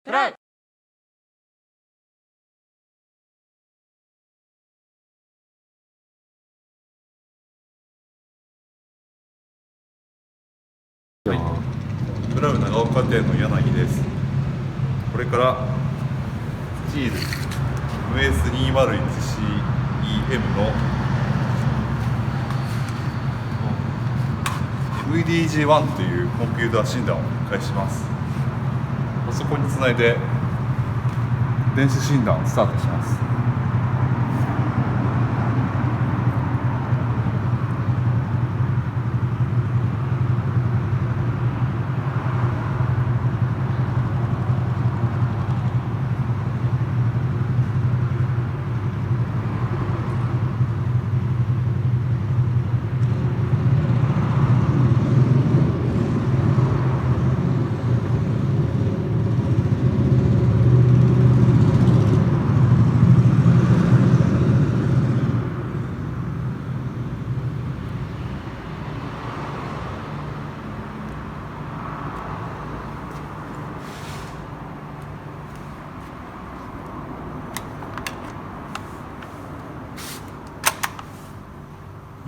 トライ。はい、ブラウ長岡店の柳です。これからスチール MS201CEM の MDG1 というコンピューター診断を開始します。パソコンにつないで電子診断をスタートします。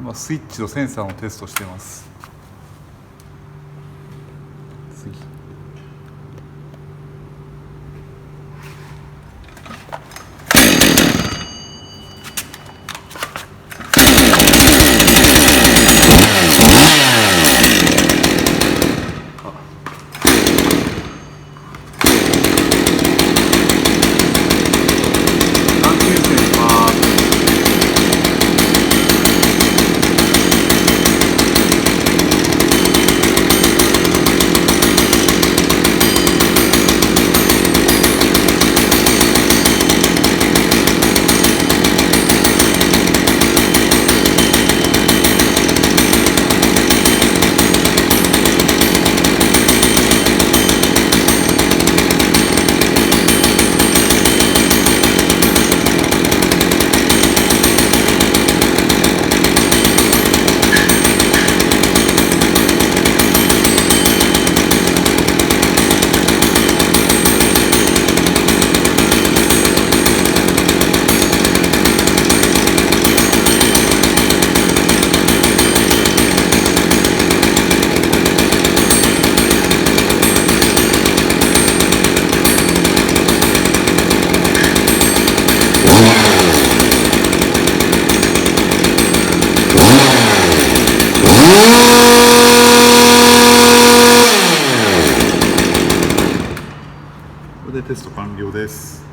今スイッチとセンサーのテストしています。次。これでテスト完了です。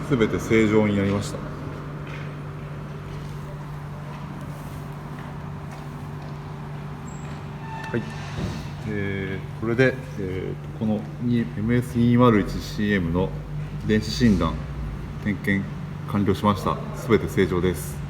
すべて正常になりました。はい、これで、この MS201CM の電子診断点検完了しました。すべて正常です。